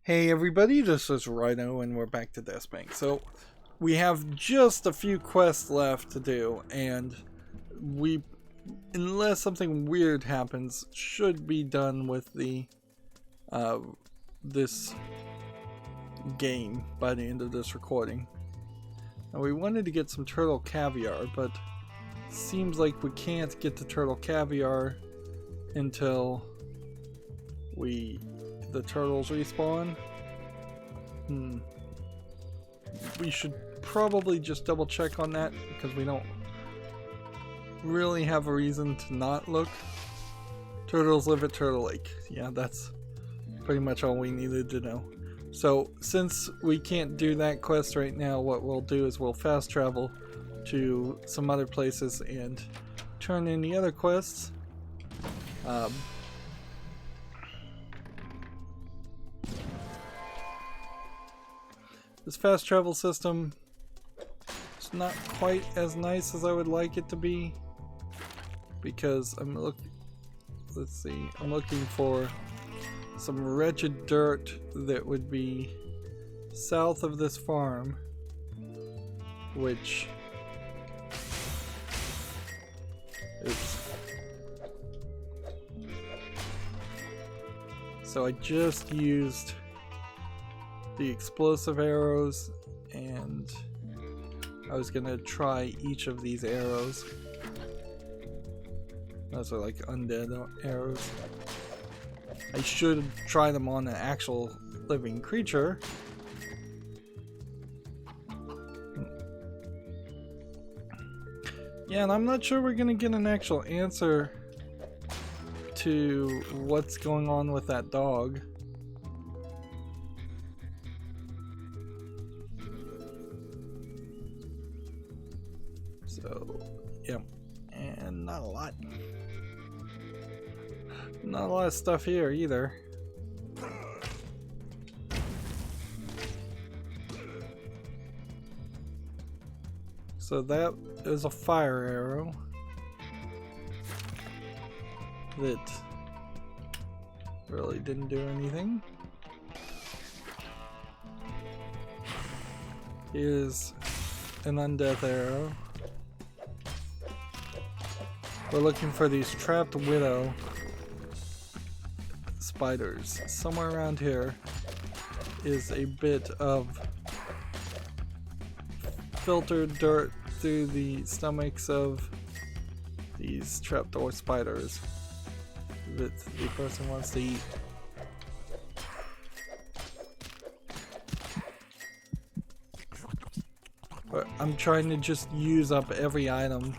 Hey everybody, this is Rydo and we're back to DeathSpank. So we have just a few quests left to do, and we, unless something weird happens, should be done with the this game by the end of this recording. Now we wanted to get some turtle caviar, but seems like we can't get the turtle caviar until the turtles respawn. We should probably just double check on that because we don't really have a reason to not look. Turtles live at Turtle Lake. Yeah, that's pretty much all we needed to know. So since we can't do that quest right now, what we'll do is we'll fast travel to some other places and turn in the other quests. This fast travel system is not quite as nice as I would like it to be, because I'm looking for some wretched dirt that would be south of this farm, which is, so I just used the explosive arrows, and I was gonna try each of these arrows. Those are like undead arrows. I should try them on an actual living creature. Yeah, and I'm not sure we're gonna get an actual answer to what's going on with that dog. So, yeah, and not a lot of stuff here either. So that is a fire arrow that really didn't do anything. Here's an undeath arrow. We're looking for these trapped widow spiders. Somewhere around here is a bit of filtered dirt through the stomachs of these trapdoor spiders that the person wants to eat. But I'm trying to just use up every item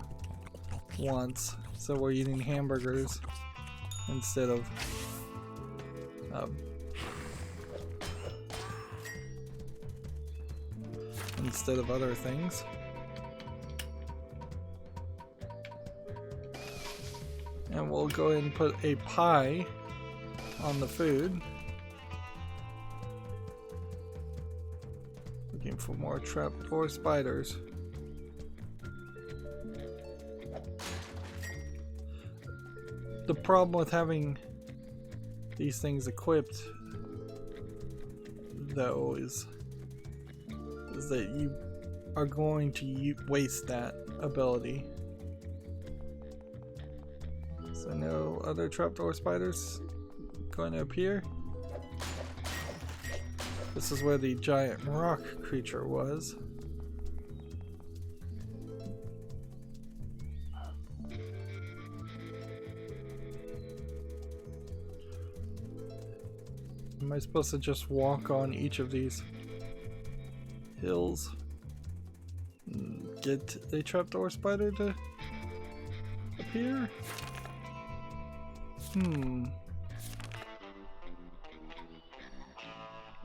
once, so we're eating hamburgers instead of other things. And we'll go ahead and put a pie on the food. Looking for more trapdoor spiders. The problem with having these things equipped, though, is that you are going to waste that ability. So no other trapdoor spiders going to appear. This is where the giant rock creature was. Am I supposed to just walk on each of these hills and get a trapdoor spider to appear?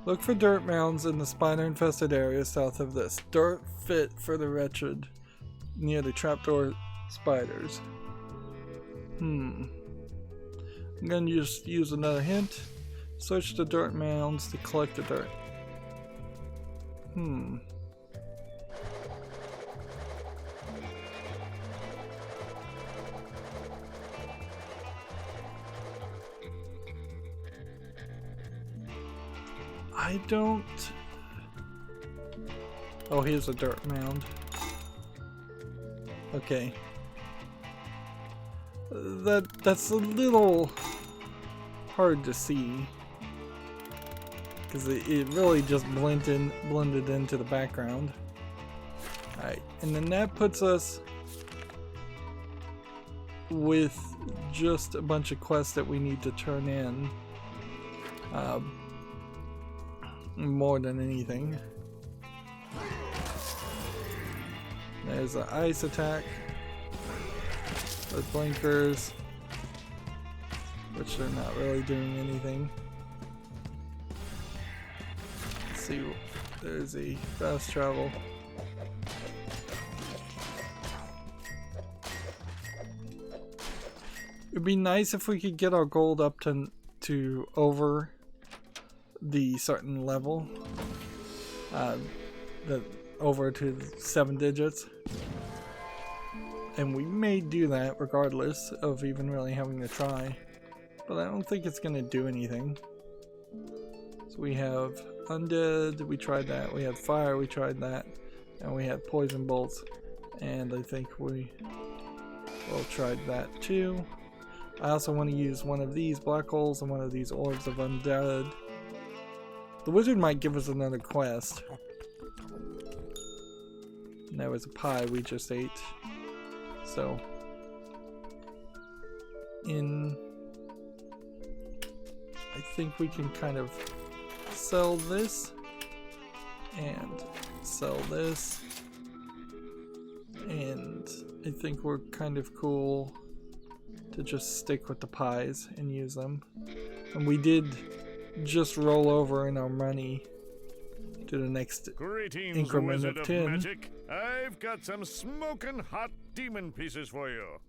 Look for dirt mounds in the spider-infested area south of this. Dirt fit for the wretched near the trapdoor spiders. I'm gonna just use another hint. Search the dirt mounds to collect the dirt. I don't... Oh, here's a dirt mound. Okay. That's a little hard to see. Because it really just blended into the background. Alright, and then that puts us with just a bunch of quests that we need to turn in. More than anything. There's an ice attack with blinkers, which they're not really doing anything. Let's see, there's a fast travel. It'd be nice if we could get our gold up to over the certain level, over to 7 digits, and we may do that regardless of even really having to try, but I don't think it's gonna do anything. So we have undead, we tried that, we had fire, we tried that, and we had poison bolts, and I think we will try that too. I also want to use one of these black holes and one of these orbs of undead. The wizard might give us another quest. And that was a pie we just ate. So, I think we can kind of sell this and sell this, and I think we're kind of cool to just stick with the pies and use them. And we did just roll over in our money to the next increment of 10. Of magic. I've got some smoking hot demon pieces for you.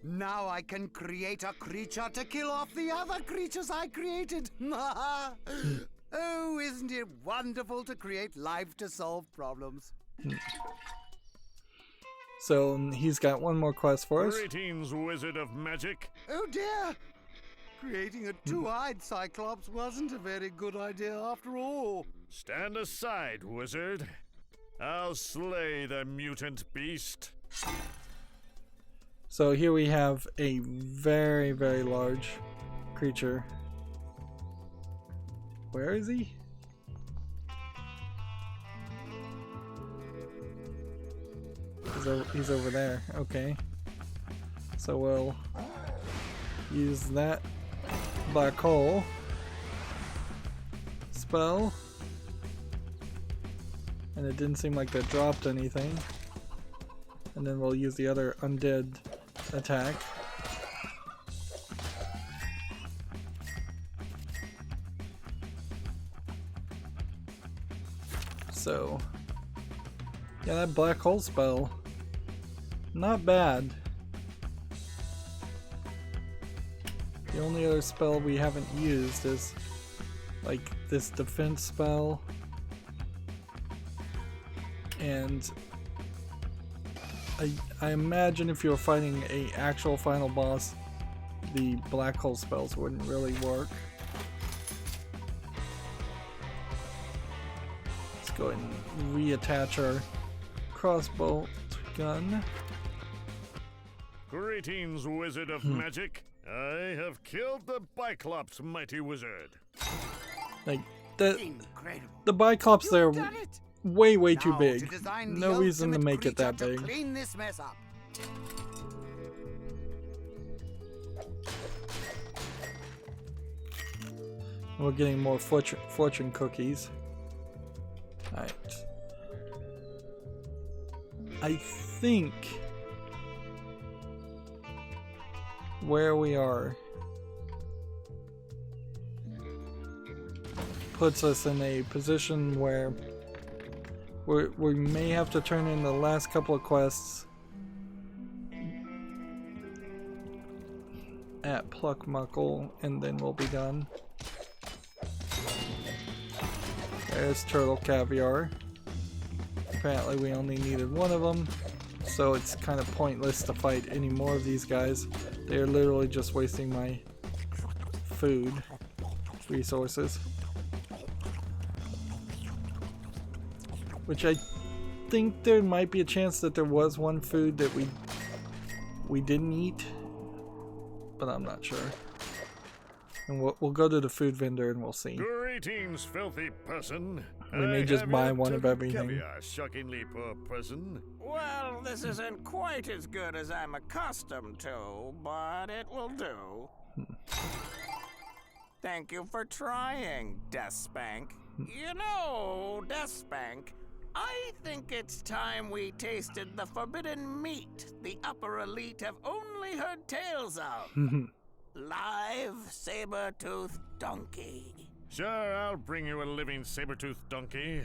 Now I can create a creature to kill off the other creatures I created. Oh, isn't it wonderful to create life to solve problems? So he's got one more quest for us. Greetings, wizard of magic. Oh dear! Creating a two-eyed cyclops wasn't a very good idea after all. Stand aside, wizard. I'll slay the mutant beast. So here we have a very, very large creature. Where is he? He's over there. Okay. So we'll use that black hole spell. And it didn't seem like that dropped anything. And then we'll use the other undead attack. So, yeah, that black hole spell, not bad. The only other spell we haven't used is like this defense spell, and I imagine if you were fighting an actual final boss, the black hole spells wouldn't really work. Let's go ahead and reattach our crossbow gun. Greetings, wizard of magic. I have killed the Biclops, mighty wizard. Like Incredible. the Biclops You've there done it. way too Now big. to design the No reason to ultimate make it that creature big. to clean this mess up. We're getting more fortune cookies. Alright. I think where we are puts us in a position where we may have to turn in the last couple of quests at Pluckmuckle, and then we'll be done. There's Turtle Caviar. Apparently we only needed one of them, so it's kind of pointless to fight any more of these guys. They are literally just wasting my food. resources. Which I think there might be a chance that there was one food that we didn't eat, but I'm not sure. And we'll go to the food vendor and we'll see. Greetings, filthy person. We may just buy one of everything. Caviar, shockingly poor person. Well, this isn't quite as good as I'm accustomed to, but it will do. Thank you for trying, DeathSpank. You know, DeathSpank, I think it's time we tasted the forbidden meat the upper elite have only heard tales of. Live saber-toothed donkey. Sure, I'll bring you a living saber-toothed donkey.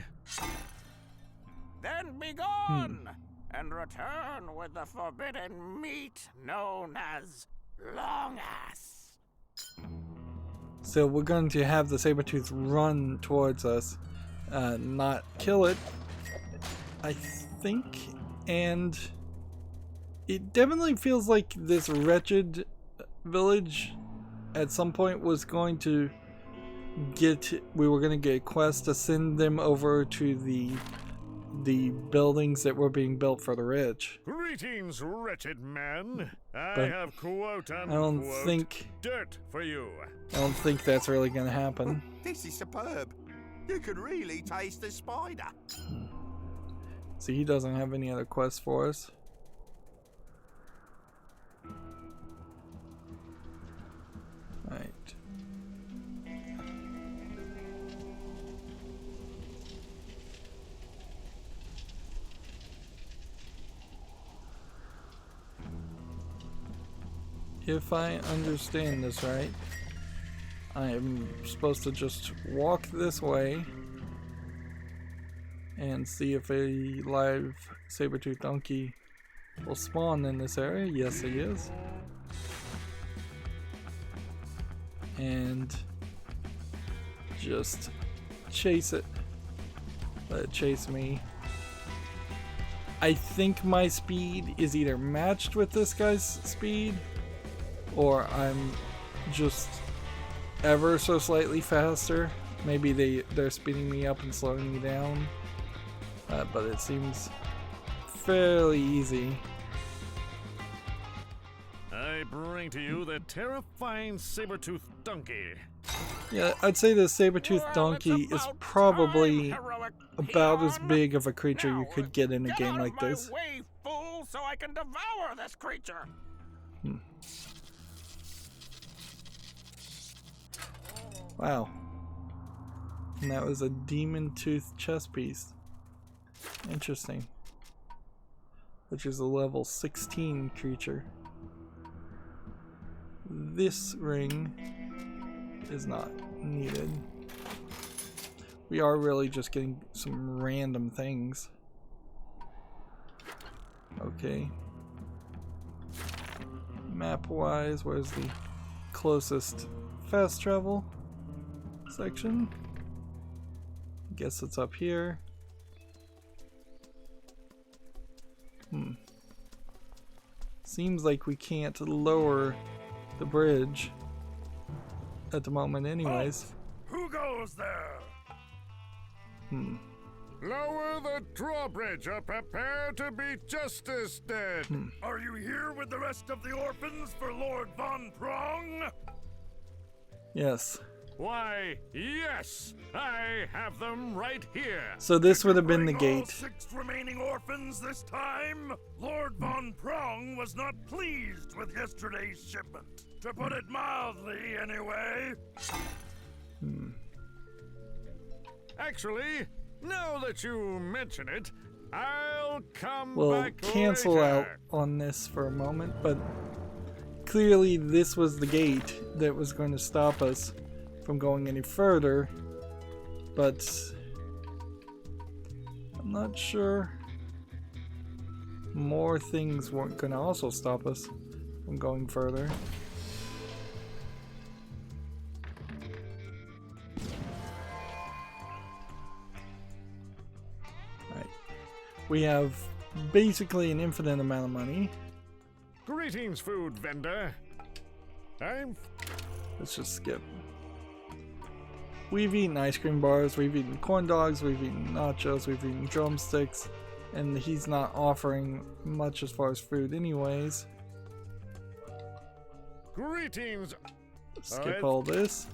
Then be gone, and return with the forbidden meat known as Long Ass. So we're going to have the saber-tooth run towards us, not kill it, I think, and it definitely feels like this wretched village at some point was going to we were going to get a quest to send them over to the buildings that were being built for the rich. Greetings, wretched man. I have quote unquote I don't think dirt for you. I don't think that's really going to happen. This is superb. You can really taste the spider. See, he doesn't have any other quests for us. Right. If I understand this right, I am supposed to just walk this way and see if a live saber-tooth donkey will spawn in this area. Yes, he is. And just chase it. Let it chase me. I think my speed is either matched with this guy's speed, or I'm just ever so slightly faster. Maybe they're speeding me up and slowing me down. But it seems fairly easy. I bring to you the terrifying saber-toothed donkey. Yeah, I'd say the saber-toothed donkey is probably about as big of a creature you could get in a game like this. Way, fool, so I can devour this creature. Wow. And that was a demon-toothed chess piece. Interesting. Which is a level 16 creature. This ring is not needed. We are really just getting some random things. Okay. Map-wise, where's the closest fast travel section? Guess it's up here. Seems like we can't lower the bridge at the moment anyways. Who goes there? Lower the drawbridge or prepare to be justice dead. Are you here with the rest of the orphans for Lord Von Prong? Yes. Why, yes, I have them right here. So this would have been the Bring all gate. 6 remaining orphans this time? Lord Von Prong was not pleased with yesterday's shipment, to put it mildly, anyway. Actually, now that you mention it, I'll come We'll back cancel later. out on this for a moment, but clearly this was the gate that was going to stop us from going any further, but I'm not sure more things weren't going to also stop us from going further. Right. We have basically an infinite amount of money. Greetings, food vendor. Let's just skip. we've eaten ice cream bars, we've eaten corn dogs, we've eaten nachos, we've eaten drumsticks, and he's not offering much as far as food anyways. Greetings. Skip all this.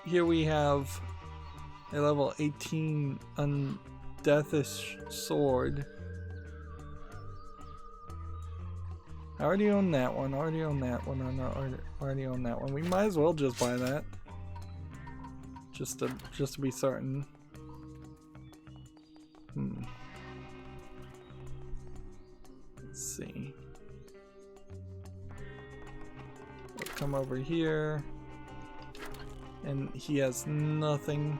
Here we have a level 18 undeathish sword. I already own that one, already own that one, already own that one. We might as well just buy that. Just to be certain. Let's see. We'll come over here. And he has nothing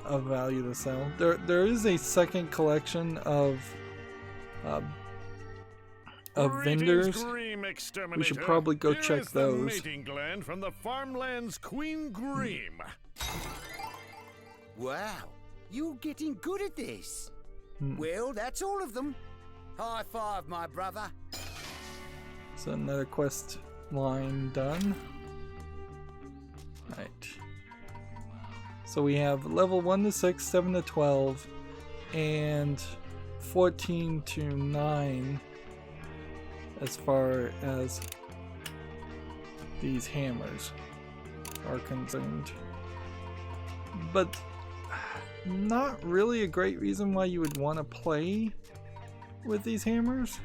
of value to sell. There is a second collection of vendors. We should probably go check those. Mating gland from the farmland's Queen Greem. Wow, you're getting good at this. Well, that's all of them. High five, my brother. So another quest line done. Right. So we have level 1 to 6, 7 to 12, and 14 to 9 as far as these hammers are concerned. But not really a great reason why you would want to play with these hammers.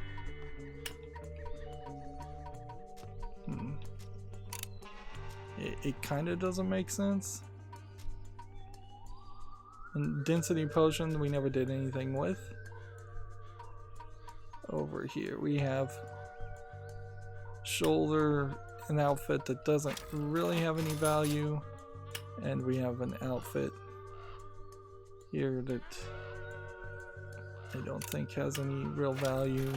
It kind of doesn't make sense. And density potion we never did anything with. Over here we have shoulder, an outfit that doesn't really have any value, and we have an outfit here that I don't think has any real value.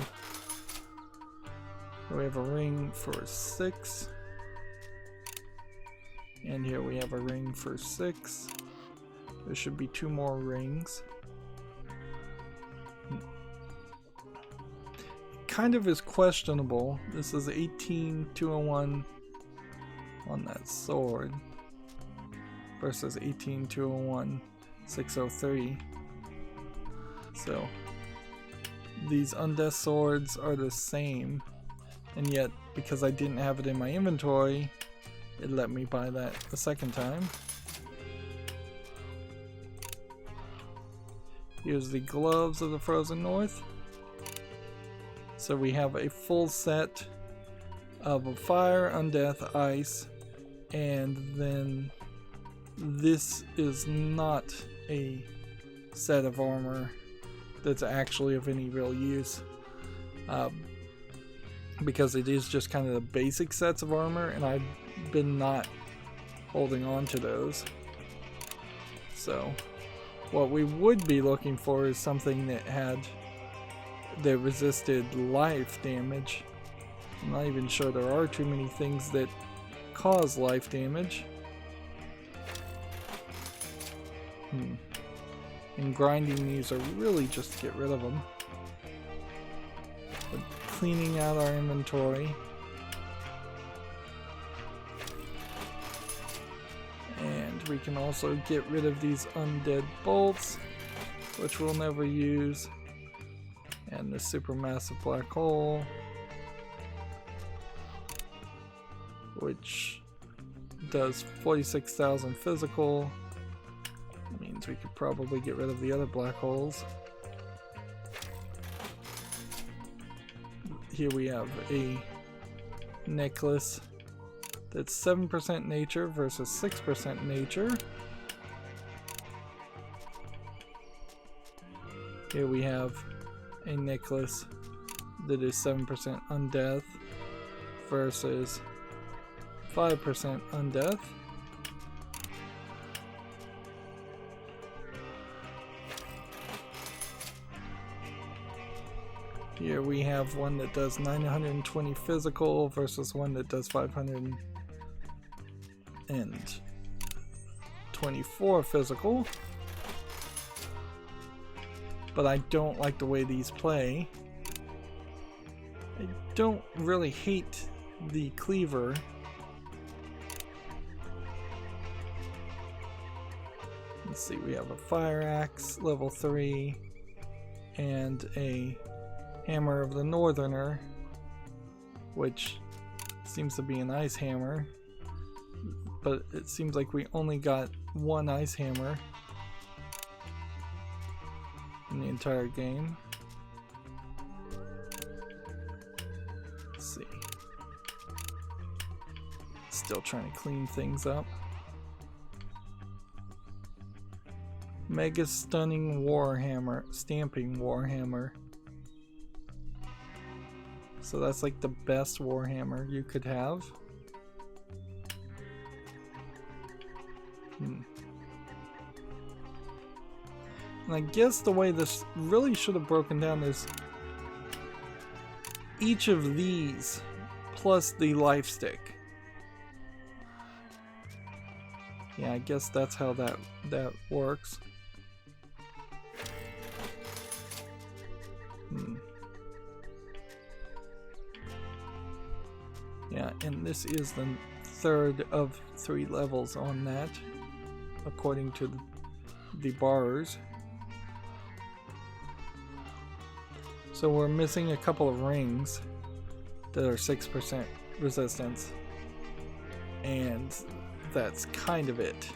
We have a ring for 6. And here we have a ring for 6. There should be 2 more rings. It kind of is questionable. This is 18,201 on that sword versus 18,201 603. So these undeath swords are the same, and yet because I didn't have it in my inventory, it let me buy that a second time. Here's the gloves of the Frozen North. So we have a full set of a fire, undeath, ice, and then this is not a set of armor that's actually of any real use. Because it is just kind of the basic sets of armor, and I've been not holding on to those. So what we would be looking for is something that resisted life damage. I'm not even sure there are too many things that cause life damage. And grinding these are really just to get rid of them. But cleaning out our inventory. And we can also get rid of these undead bolts, which we'll never use. And the supermassive black hole, which does 46,000 physical. That means we could probably get rid of the other black holes. Here we have a necklace that's 7% nature versus 6% nature. Here we have a necklace that is 7% undeath versus 5% undeath. Here we have one that does 920 physical versus one that does 524 physical. But I don't like the way these play. I don't really hate the cleaver. Let's see, we have a fire axe, level 3, and a hammer of the Northerner, which seems to be an ice hammer, but it seems like we only got one ice hammer in the entire game. Let's see. Still trying to clean things up. Mega Stunning Warhammer, Stamping Warhammer. So that's like the best Warhammer you could have. And I guess the way this really should have broken down is each of these plus the life stick. Yeah, I guess that's how that works. Yeah, and this is the third of 3 levels on that, according to the bars. So we're missing a couple of rings that are 6% resistance, and that's kind of it.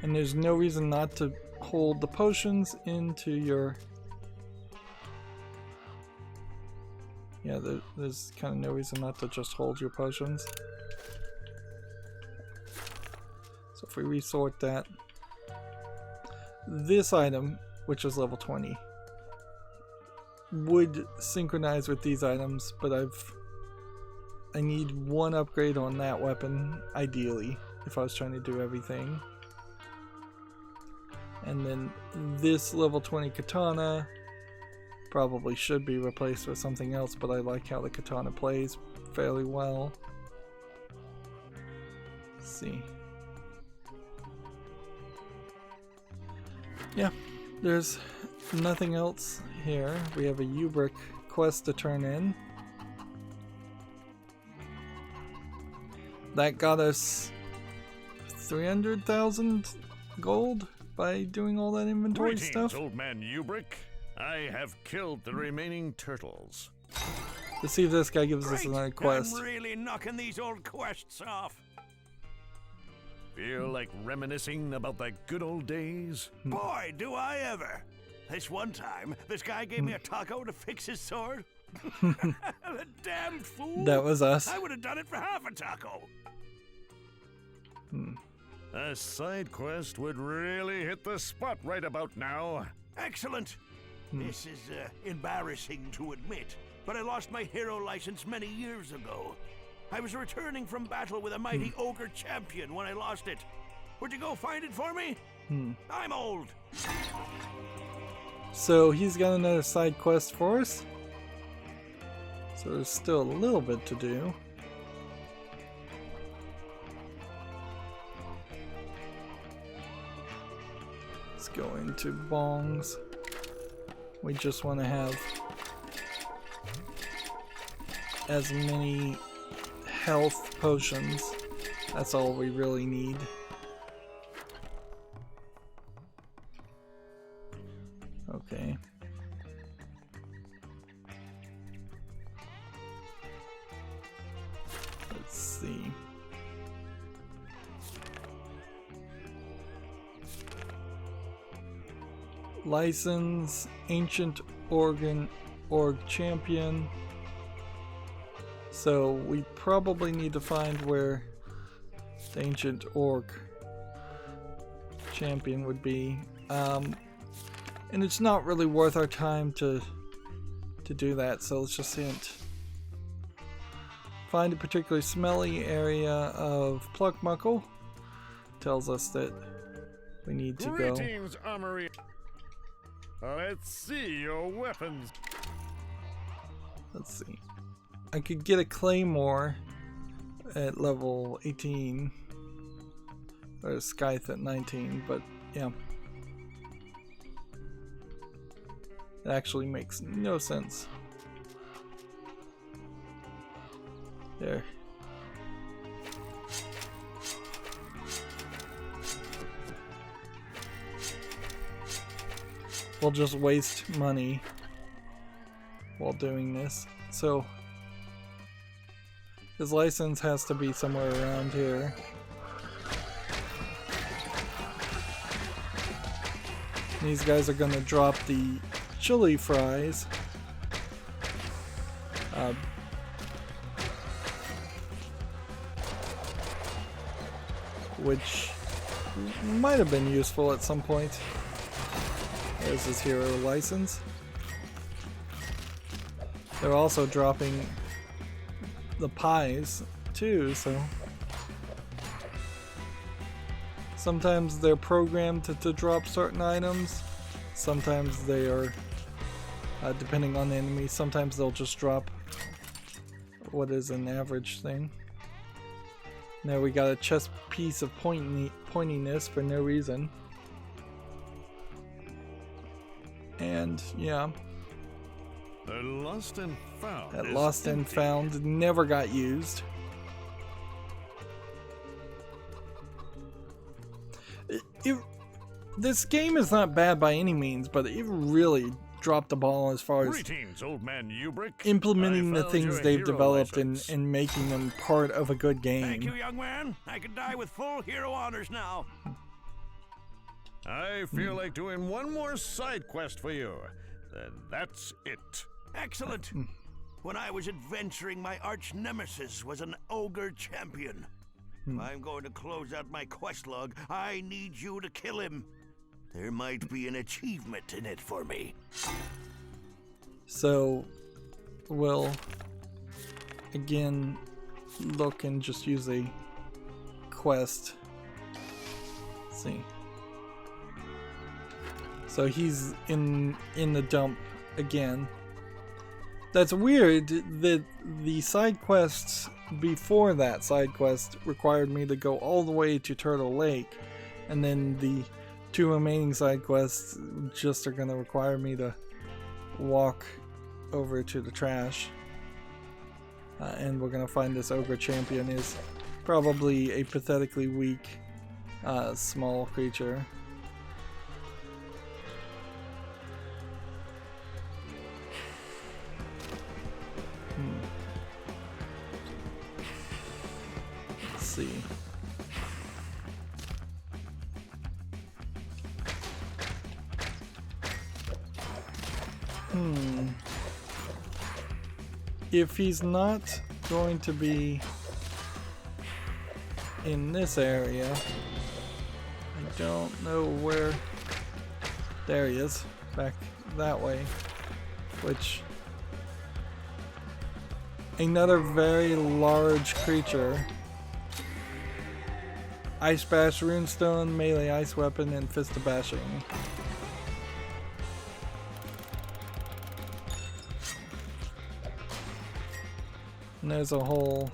And there's no reason not to hold the potions into your... Yeah, there's kind of no reason not to just hold your potions. So if we resort that, this item, which is level 20, would synchronize with these items, but I need one upgrade on that weapon, ideally, if I was trying to do everything. And then this level 20 katana probably should be replaced with something else, but I like how the katana plays fairly well. Let's see. Yeah, there's nothing else here. We have a U-brick quest to turn in. That got us 300,000 gold by doing all that inventory stuff. Old man Ubrick. I have killed the remaining turtles. Let's see if this guy gives us another quest. I'm really knocking these old quests off. Feel like reminiscing about the good old days? Boy, do I ever. This one time, this guy gave me a taco to fix his sword. The damn fool. That was us. I would have done it for half a taco. A side quest would really hit the spot right about now. Excellent. This is embarrassing to admit, but I lost my hero license many years ago. I was returning from battle with a mighty ogre champion when I lost it. Would you go find it for me? I'm old. So he's got another side quest for us. So there's still a little bit to do. Let's go into bongs. We just want to have as many health potions. That's all we really need. Okay. Let's see. License, Ancient Org Champion. So we probably need to find where the Ancient Org Champion would be. And it's not really worth our time to do that, so let's just hint. Find a particularly smelly area of Pluckmuckle. Tells us that we need to go. Greetings, Armory. Let's see your weapons. Let's see. I could get a claymore at level 18. Or Scythe at 19, but yeah. It actually makes no sense. There. We'll just waste money while doing this. So his license has to be somewhere around here. These guys are gonna drop the chili fries. Which might have been useful at some point. There's his hero license. They're also dropping the pies too, so sometimes they're programmed to drop certain items. Sometimes they are, depending on the enemy, sometimes they'll just drop what is an average thing. Now we got a chest piece of pointiness for no reason. And yeah. The lost and found. That lost and found never got used. This game is not bad by any means, but it really dropped the ball as far as Greetings, old man Ubrick. implementing the I found things your they've hero developed license. and making them part of a good game. Thank you, young man. I can die with full hero honors now. I feel like doing one more side quest for you. Then that's it. Excellent. When I was adventuring, my arch nemesis was an ogre champion. If I'm going to close out my quest log, I need you to kill him. There might be an achievement in it for me. So we'll again look and just use a quest. Let's see. So he's in the dump again. That's weird that the side quests before that side quest required me to go all the way to Turtle Lake, and then the 2 remaining side quests just are going to require me to walk over to the trash. And we're going to find this ogre champion is probably a pathetically weak small creature. Let's see. If he's not going to be in this area, I don't know where. There he is, back that way, which another very large creature. Ice Bash, Runestone, melee ice weapon, and fist of bashing. And there's a whole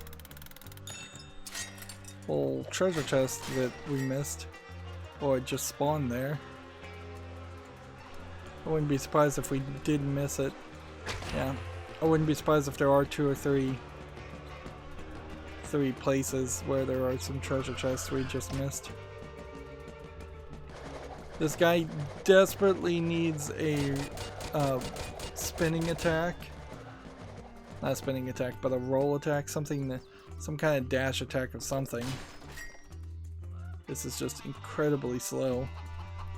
treasure chest that we missed, or it just spawned there. I wouldn't be surprised if we did miss it. Yeah, I wouldn't be surprised if there are 2 or 3 places where there are some treasure chests we just missed. This guy desperately needs a spinning attack. Not spinning attack, but a roll attack, some kind of dash attack of something. This is just incredibly slow.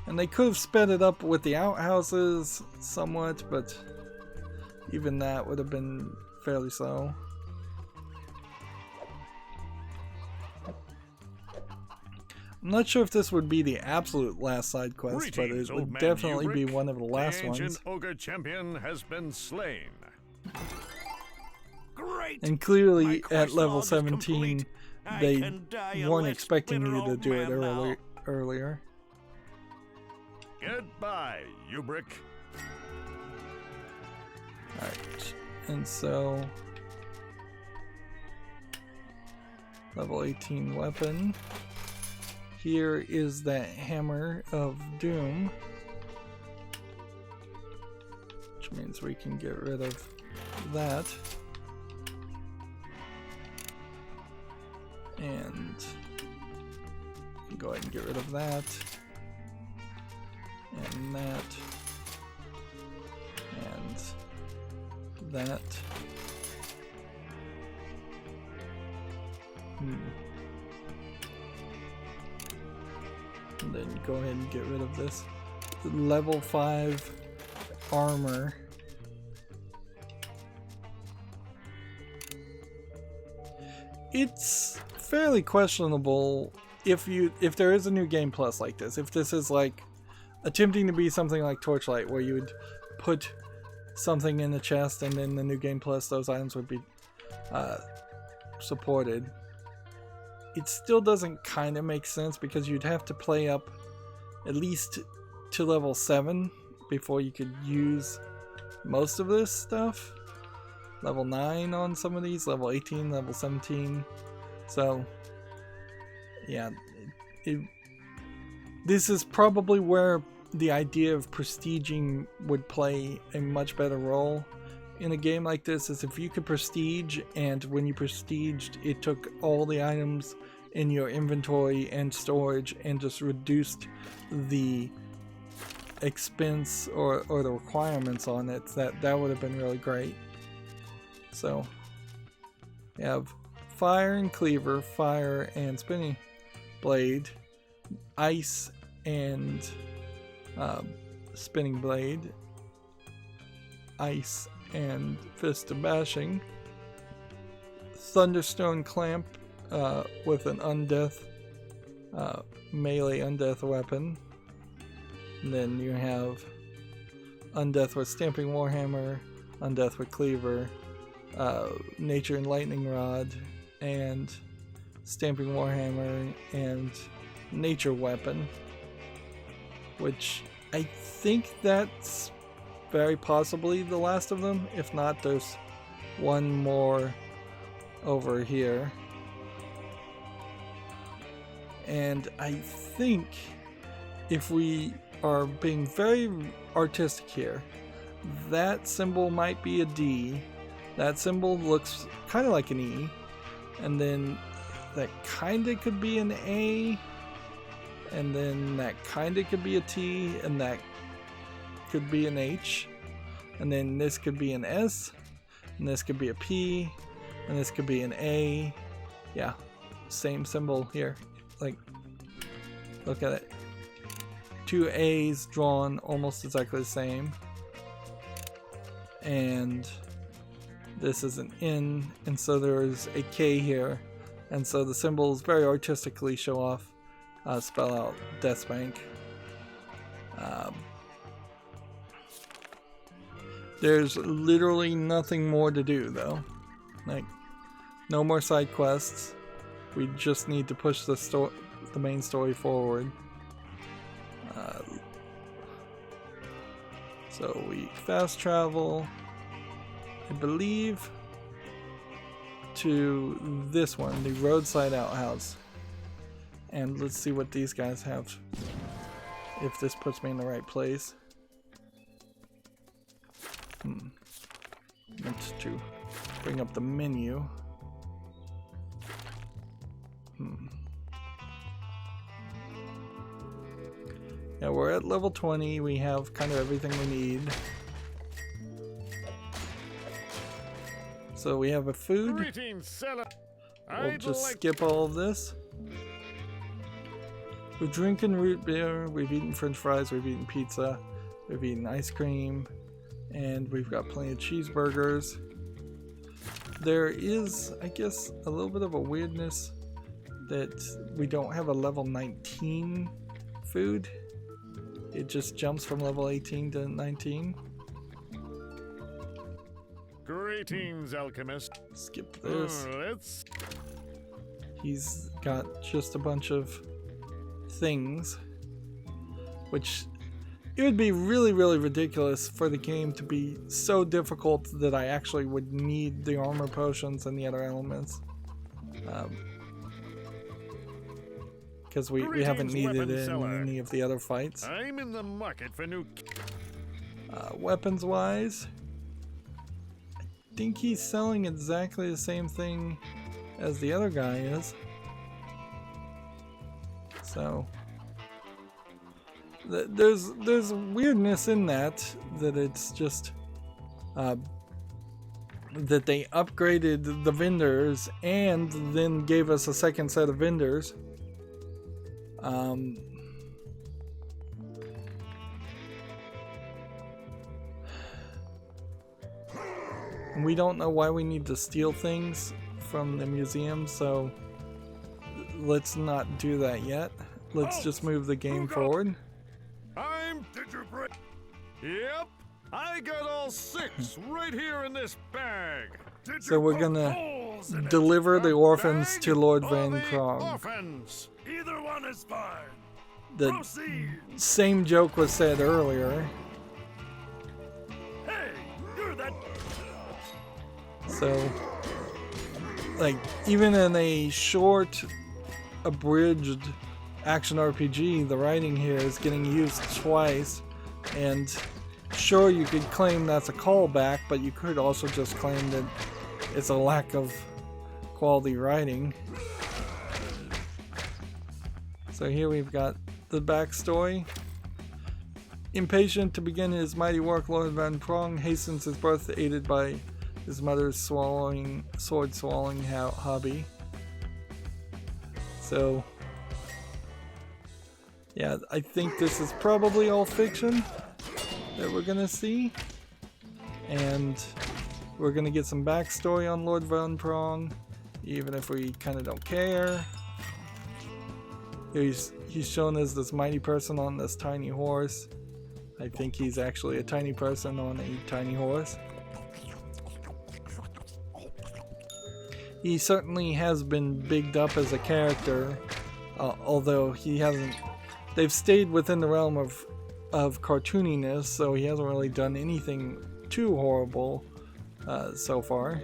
And they could have sped it up with the outhouses somewhat, but even that would have been fairly slow. I'm not sure if this would be the absolute last side quest, but it would definitely be one of the last ones. The ancient ogre champion has been slain. Great. And clearly My at level quest log is 17, complete. I they can die a weren't less expecting bitter you to old do it man now. earlier. Goodbye, Ubrick. Alright, and so level 18 weapon. here is that Hammer of Doom, which means we can get rid of that. And go ahead and get rid of that. And that. And that. And then go ahead and get rid of this level 5 armor. It's fairly questionable if there is a new game plus like this. If this is like attempting to be something like Torchlight, where you would put something in the chest and then the new game plus those items would be supported. It still doesn't kind of make sense, because you'd have to play up at least to level 7 before you could use most of this stuff. Level 9 on some of these, level 18, level 17. So yeah, this is probably where the idea of prestiging would play a much better role in a game like this, is if you could prestige, and when you prestiged, it took all the items in your inventory and storage and just reduced the expense or the requirements on it. That would have been really great. So we have fire and cleaver, fire and spinning blade, ice and spinning blade, ice and fist of bashing, thunderstone clamp with an undeath melee undeath weapon, and then you have undeath with stamping warhammer, undeath with cleaver, nature and lightning rod, and stamping warhammer and nature weapon, which I think that's very possibly the last of them. If not, there's one more over here. And I think if we are being very artistic here, that symbol might be a D. That symbol looks kind of like an E. And then that kind of could be an A. And then that kind of could be a T. And that could be an H. And then this could be an S. And this could be a P. And this could be an A. Yeah, same symbol here. Like, look at it. Two A's drawn almost exactly the same. And this is an N, and so there's a K here. And so the symbols very artistically show off, spell out DeathSpank. There's literally nothing more to do though. Like, no more side quests. We just need to push the main story forward. So we fast travel, I believe, to this one, the roadside outhouse. And let's see what these guys have, if this puts me in the right place. Meant to bring up the menu. Yeah, we're at level 20. We have kind of everything we need. So we have a food. We'll just skip all of this. We're drinking root beer. We've eaten french fries. We've eaten pizza. We've eaten ice cream. And we've got plenty of cheeseburgers. There is, I guess, a little bit of a weirdness that we don't have a level 19 food. It just jumps from level 18 to 19. Greetings, alchemist. Skip this. Let's... He's got just a bunch of things, which it would be really, really ridiculous for the game to be so difficult that I actually would need the armor potions and the other elements. because we haven't needed it in any of the other fights. I'm in the market for new... Weapons wise, I think he's selling exactly the same thing as the other guy is. So there's weirdness in that it's just that they upgraded the vendors and then gave us a second set of vendors. We don't know why we need to steal things from the museum, so let's not do that yet. Let's just move the game forward. Did you break? Yep, I got all 6 right here in this bag. So we're gonna deliver the orphans to Lord Van Prong. Orphans. Either one is fine. The Proceed. same joke was said earlier. Hey, you're that. So, like, even in a short, abridged action RPG, the writing here is getting used twice, and sure, you could claim that's a callback, but you could also just claim that it's a lack of quality writing. So here we've got the backstory. Impatient to begin his mighty work, Lord Van Prong hastens his birth, aided by his mother's sword-swallowing hobby. So, yeah, I think this is probably all fiction that we're gonna see, and we're gonna get some backstory on Lord Van Prong, even if we kind of don't care. He's shown as this mighty person on this tiny horse. I think he's actually a tiny person on a tiny horse. He certainly has been bigged up as a character, although he hasn't. They've stayed within the realm of cartooniness, so he hasn't really done anything too horrible so far.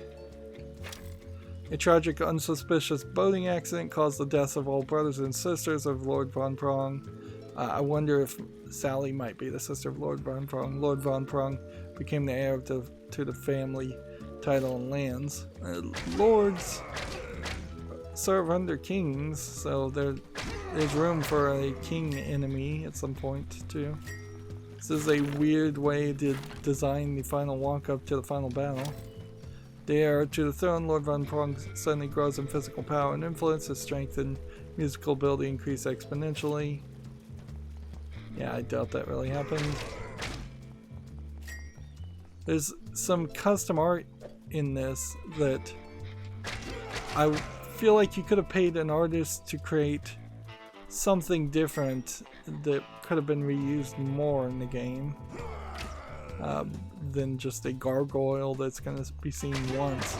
A tragic, unsuspicious boating accident caused the deaths of all brothers and sisters of Lord Van Prong. I wonder if Sally might be the sister of Lord Van Prong. Lord Van Prong became the heir to the family title and lands. Lords serve under kings, so there's room for a king enemy at some point too. This is a weird way to design the final walk-up to the final battle. The heir to the throne, Lord Van Prong suddenly grows in physical power and influence. His strength and musical ability increase exponentially. Yeah, I doubt that really happened. There's some custom art in this that I feel like you could have paid an artist to create something different that could have been reused more in the game than just a gargoyle that's going to be seen once.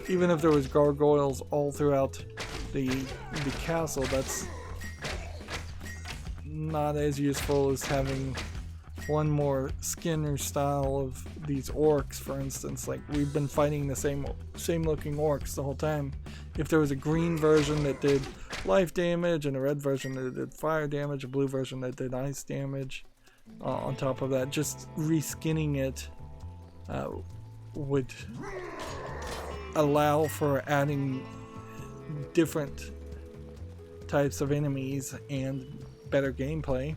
Even if there was gargoyles all throughout the castle, that's not as useful as having one more Skinner style of these orcs, for instance. Like, we've been fighting the same looking orcs the whole time. If there was a green version that did life damage and a red version that did fire damage, a blue version that did ice damage, on top of that, just reskinning it would allow for adding different types of enemies and better gameplay.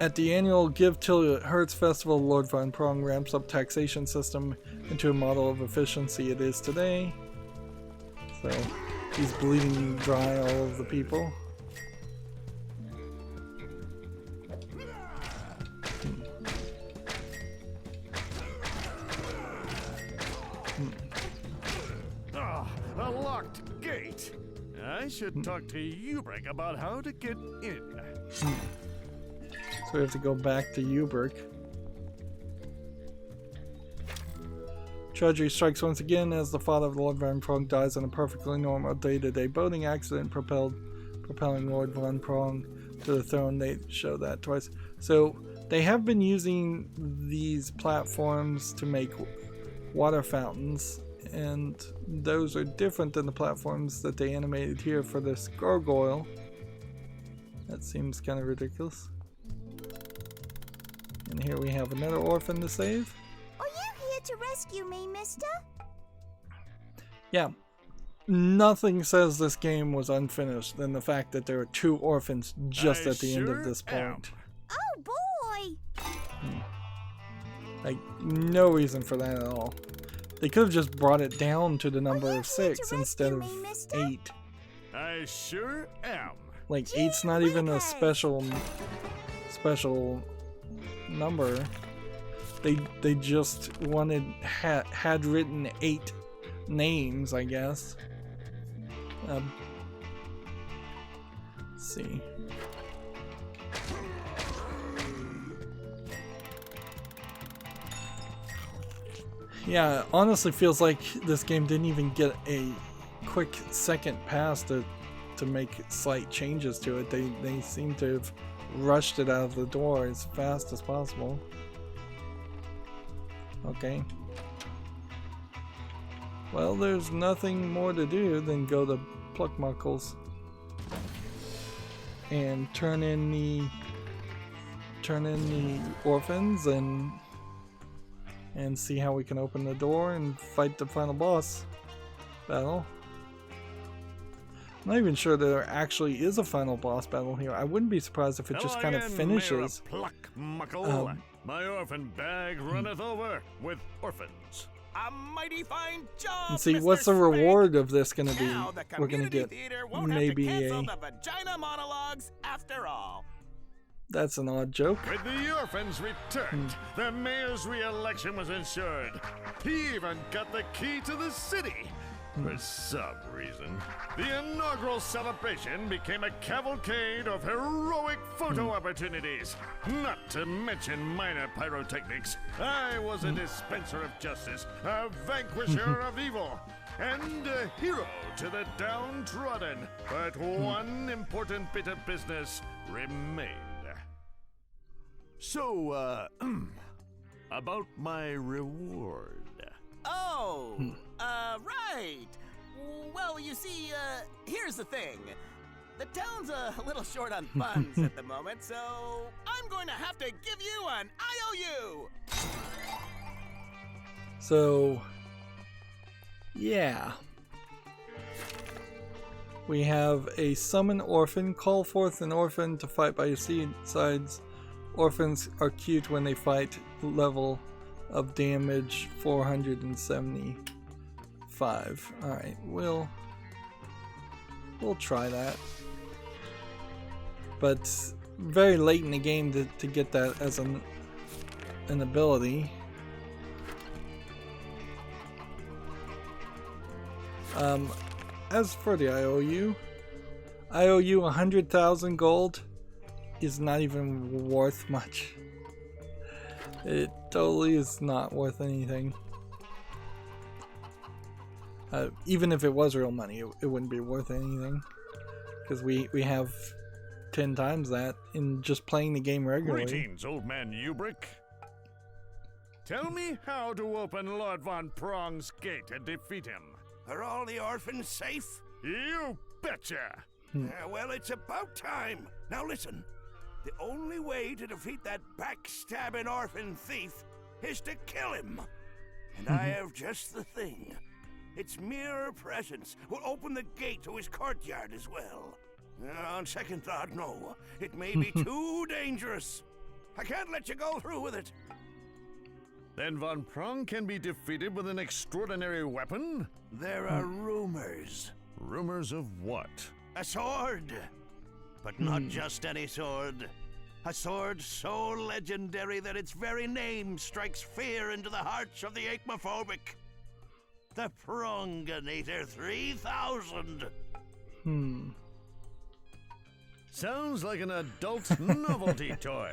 At the annual Give Till It Hurts festival, Lord Van Prong ramps up taxation system into a model of efficiency it is today. So he's bleeding dry all of the people. A locked gate. I should talk to Ubrick about how to get in. So we have to go back to Ubrick. Tragedy strikes once again as the father of Lord Van Prong dies in a perfectly normal day-to-day boating accident, propelling Lord Van Prong to the throne. They show that twice. So they have been using these platforms to make water fountains and those are different than the platforms that they animated here for this gargoyle. That seems kind of ridiculous. And here we have another orphan to save. Are you here to rescue me, mister? Yeah. Nothing says this game was unfinished than the fact that there are 2 orphans just at the end of this point. Oh boy! Like, no reason for that at all. They could have just brought it down to the number of 6 instead of 8. I sure am. Like, 8's not even a special number. They just wanted had written 8 names, I guess. Let's see. Yeah, it honestly feels like this game didn't even get a quick second pass to make slight changes to it. They seem to have rushed it out of the door as fast as possible. Okay. Well, there's nothing more to do than go to Pluckmuckles and turn in the orphans and see how we can open the door and fight the final boss battle. I'm not even sure there actually is a final boss battle here. I wouldn't be surprised if it just kind of finishes. My orphan bag runneth over with orphans. A mighty fine job, And see, Mr. what's the Spank. reward of this going to be? Now the We're going to community get theater won't maybe have to cancel a... the vagina monologues after all. That's an odd joke. With the orphans returned, the mayor's re-election was ensured. He even got the key to the city. For some reason, the inaugural celebration became a cavalcade of heroic photo opportunities. Not to mention minor pyrotechnics. I was a dispenser of justice, a vanquisher of evil, and a hero to the downtrodden. But one important bit of business remained. So, about my reward. Oh, right. Well, you see, here's the thing. The town's a little short on funds at the moment, so I'm going to have to give you an IOU. So, yeah. We have a summon orphan. Call forth an orphan to fight by your sides. Orphans are cute when they fight. Level of damage 475. Alright, we'll try that. But very late in the game to get that as an ability. As for the IOU, I owe you 100,000 gold is not even worth much. It totally is not worth anything. Even if it was real money, it wouldn't be worth anything. Because we have 10 times that in just playing the game regularly. Greetings, old man Ubrick. Tell me how to open Lord Von Prong's gate and defeat him. Are all the orphans safe? You betcha! Well, it's about time. Now listen. The only way to defeat that backstabbing orphan thief is to kill him. And I have just the thing. Its mere presence will open the gate to his courtyard as well. On second thought, no. It may be too dangerous. I can't let you go through with it. Then Von Prong can be defeated with an extraordinary weapon? There are rumors. Rumors of what? A sword. But not just any sword. A sword so legendary that its very name strikes fear into the hearts of the acmophobic. The Pronginator 3000. Sounds like an adult novelty toy.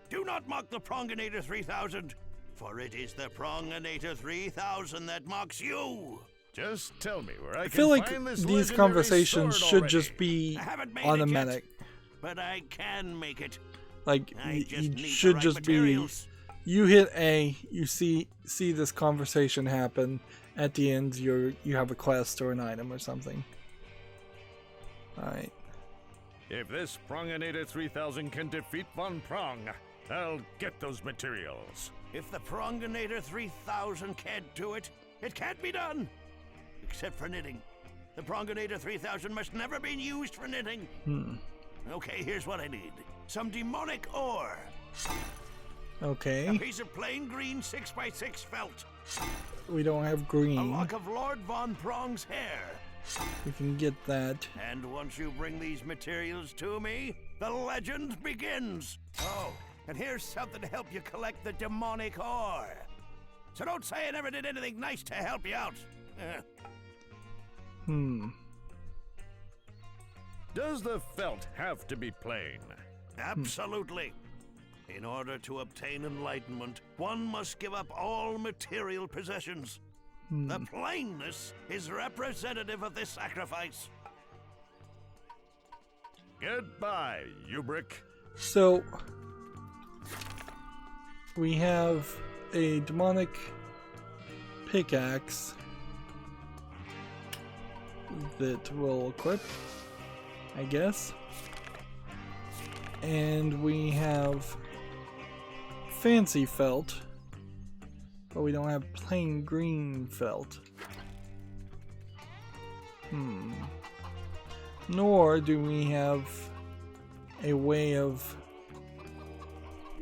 Do not mock the Pronginator 3000, for it is the Pronginator 3000 that mocks you. Just tell me where I feel like find this these legendary conversations sword should already. just be I haven't made automatic. it yet, but I can make it. Like, I just you need the should right just materials. be, you hit A, you see this conversation happen, at the end you have a quest or an item or something. Alright. If this Pronginator 3000 can defeat Von Prong, I'll get those materials. If the Pronginator 3000 can't do it, it can't be done. Except for knitting. The Pronginator 3000 must never be used for knitting. Okay, here's what I need. Some demonic ore. Okay. A piece of plain green 6x6 felt. We don't have A green. lock of Lord Von Prong's hair. We can get that. And once you bring these materials to me, the legend begins. Oh, and here's something to help you collect the demonic ore. So don't say I never did anything nice to help you out. Does the felt have to be plain? Absolutely. In order to obtain enlightenment, one must give up all material possessions. The plainness is representative of this sacrifice. Goodbye, Ubrick. So we have a demonic pickaxe that will equip, I guess. And we have fancy felt, but we don't have plain green felt. Nor do we have a way of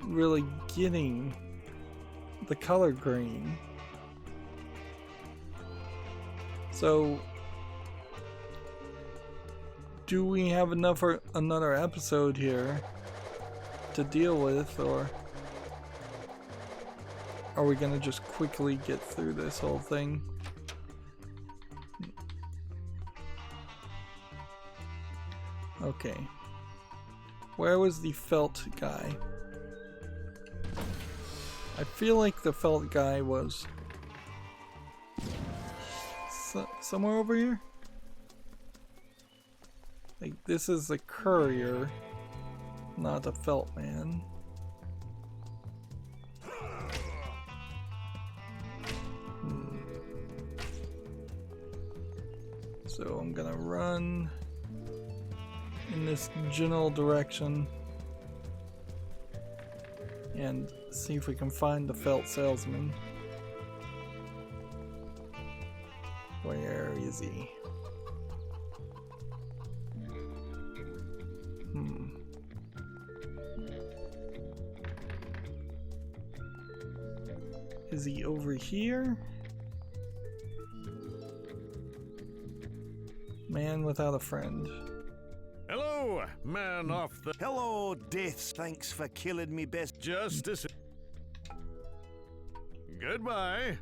really getting the color green. So do we have enough for another episode here to deal with, or are we gonna just quickly get through this whole thing? Okay. Where was the felt guy? I feel like the felt guy was somewhere over here? Like, this is a courier, not a felt man. So I'm gonna run in this general direction and see if we can find the felt salesman. Where is he? Is he over here? Man without a friend. Hello, man off the Hello, Deaths. Thanks for killing me best. Justice. Goodbye.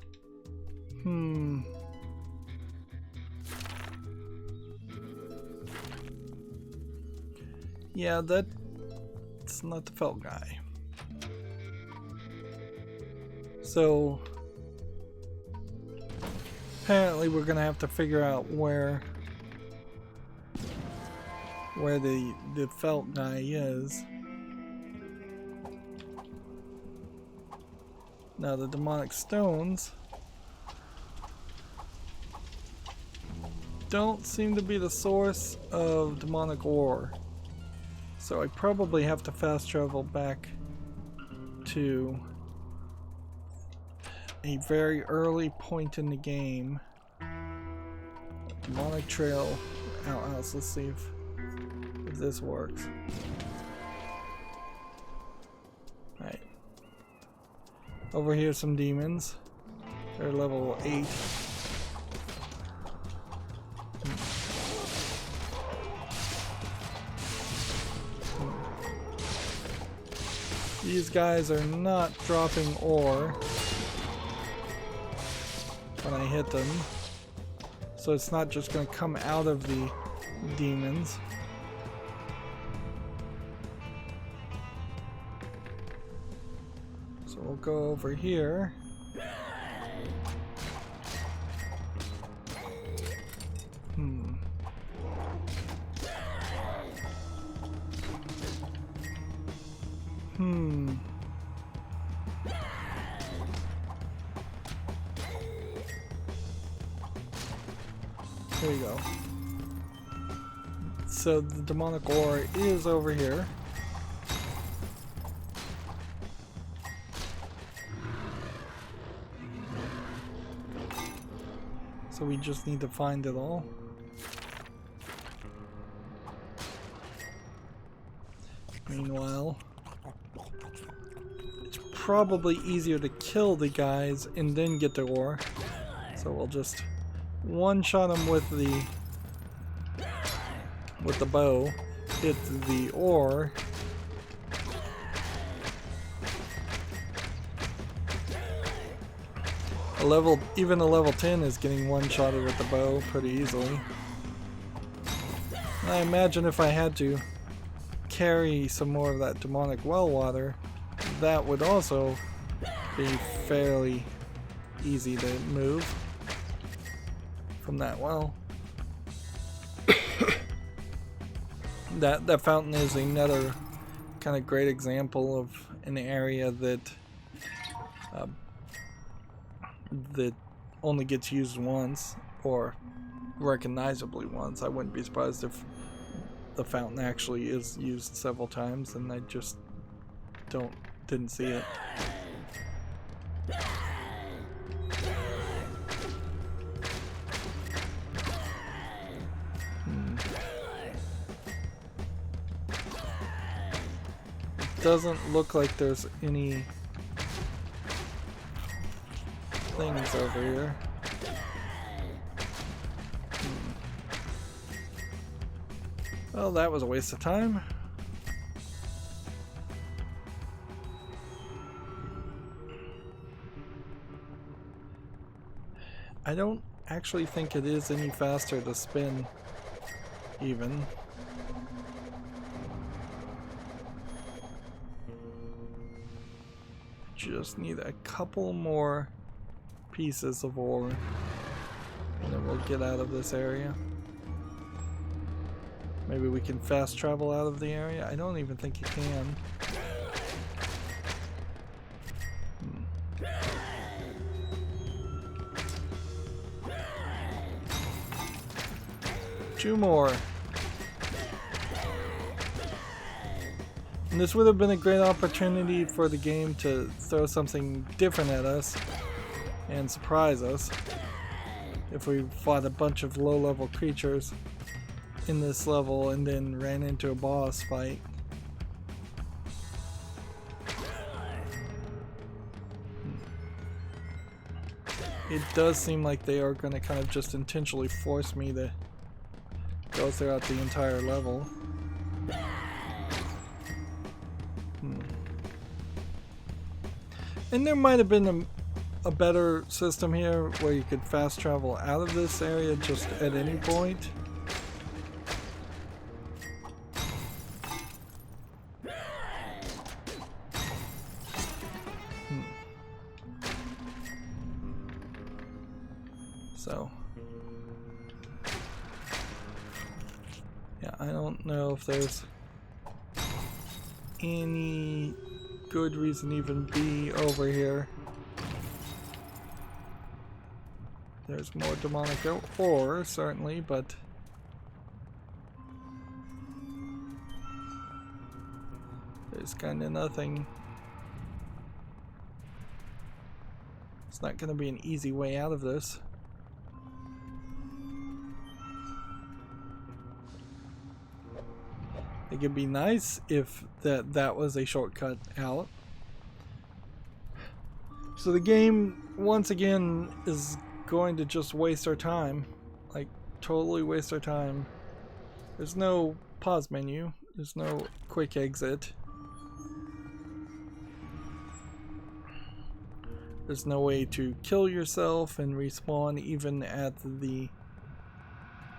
Yeah, that's not the felt guy. So apparently we're gonna have to figure out where the felt guy is. Now the demonic stones don't seem to be the source of demonic ore. So I probably have to fast travel back to a very early point in the game. Demonic trail outhouse. Let's see if this works. Alright. Over here some demons. They're level 8. These guys are not dropping ore when I hit them, so it's not just going to come out of the demons. So we'll go over here. There you go. So the demonic ore is over here. So we just need to find it all. Meanwhile, it's probably easier to kill the guys and then get the ore. So we'll just one-shot them with the bow, hit the ore. Even a level 10 is getting one-shotted with the bow pretty easily. I imagine if I had to carry some more of that demonic well water, that would also be fairly easy to move from that well. That fountain is another kind of great example of an area that that only gets used once, or recognizably once. I wouldn't be surprised if the fountain actually is used several times and I just didn't see it. It doesn't look like there's any things over here. Well, that was a waste of time. I don't actually think it is any faster to spin, even. Just need a couple more pieces of ore, and then we'll get out of this area. Maybe we can fast travel out of the area? I don't even think you can. Two more. And this would have been a great opportunity for the game to throw something different at us and surprise us if we fought a bunch of low-level creatures in this level and then ran into a boss fight. It does seem like they are going to kind of just intentionally force me to go throughout the entire level. And there might have been a better system here where you could fast travel out of this area just at any point. So, yeah, I don't know if there's any good reason to even be over here. There's more demonic ore, certainly, but there's kind of nothing. It's not going to be an easy way out of this. It could be nice if that was a shortcut out. So the game, once again, is going to just waste our time. Like, totally waste our time. There's no pause menu. There's no quick exit. There's no way to kill yourself and respawn even at the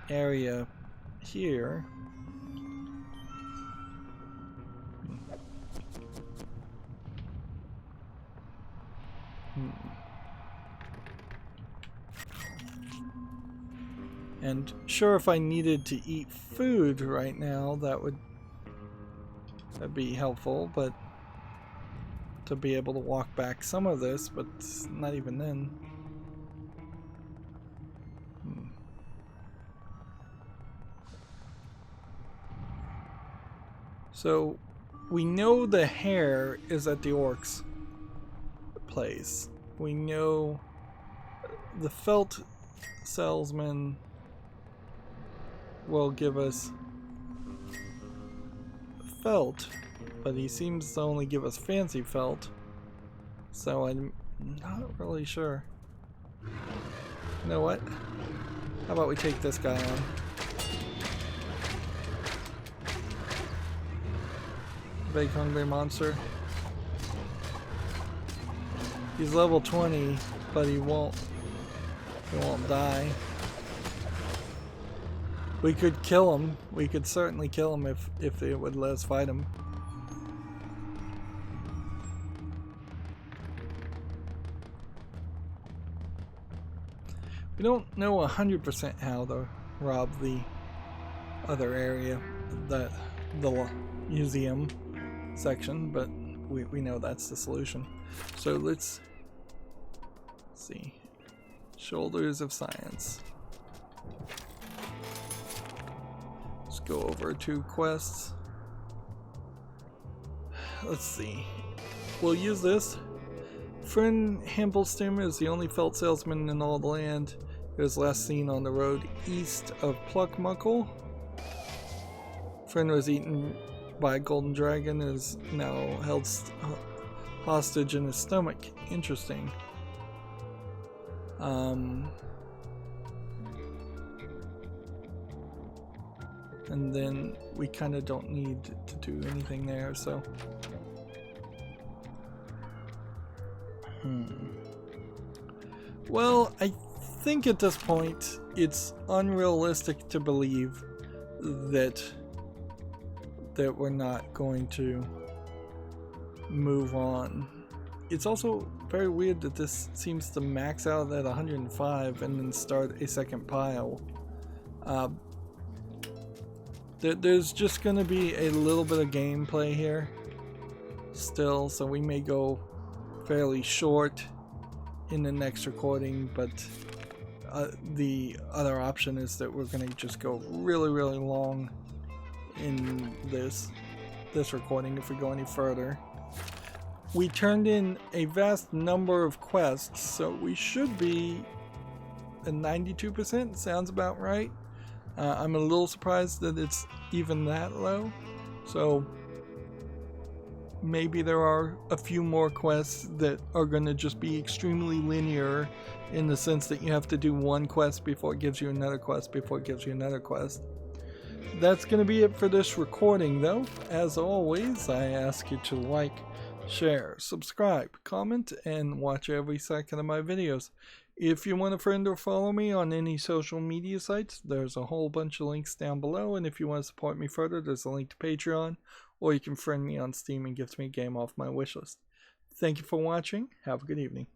area here. And sure, if I needed to eat food right now, that'd be helpful, but to be able to walk back some of this, but not even then. So we know the hair is at the orc's place. We know the felt salesman will give us felt, but he seems to only give us fancy felt, so I'm not really sure. You know what? How about we take this guy on? Big hungry monster. He's level 20, but he won't die. We could kill him. We could certainly kill him if they would let us fight him. We don't know 100% how to rob the other area, the museum section, but we know that's the solution. So let's see. Shoulders of Science. Let's go over 2 quests. Let's see. We'll use this. Friend Hamblestim is the only felt salesman in all the land. He was last seen on the road east of Pluckmuckle. Friend was eaten by a golden dragon and is now held hostage in his stomach. Interesting. And then we kind of don't need to do anything there, so. Well, I think at this point it's unrealistic to believe that we're not going to move on. It's also very weird that this seems to max out at 105 and then start a second pile. There's just going to be a little bit of gameplay here still, so we may go fairly short in the next recording, but the other option is that we're going to just go really long in this recording if we go any further. We turned in a vast number of quests, so we should be at 92%. Sounds about right. I'm a little surprised that it's even that low, so maybe there are a few more quests that are going to just be extremely linear in the sense that you have to do one quest before it gives you another quest before it gives you another quest. That's going to be it for this recording, though. As always, I ask you to like, share, subscribe, comment, and watch every second of my videos. If you want a friend or follow me on any social media sites, there's a whole bunch of links down below, and if you want to support me further, there's a link to Patreon, or you can friend me on Steam and gift me a game off my wishlist. Thank you for watching. Have a good evening.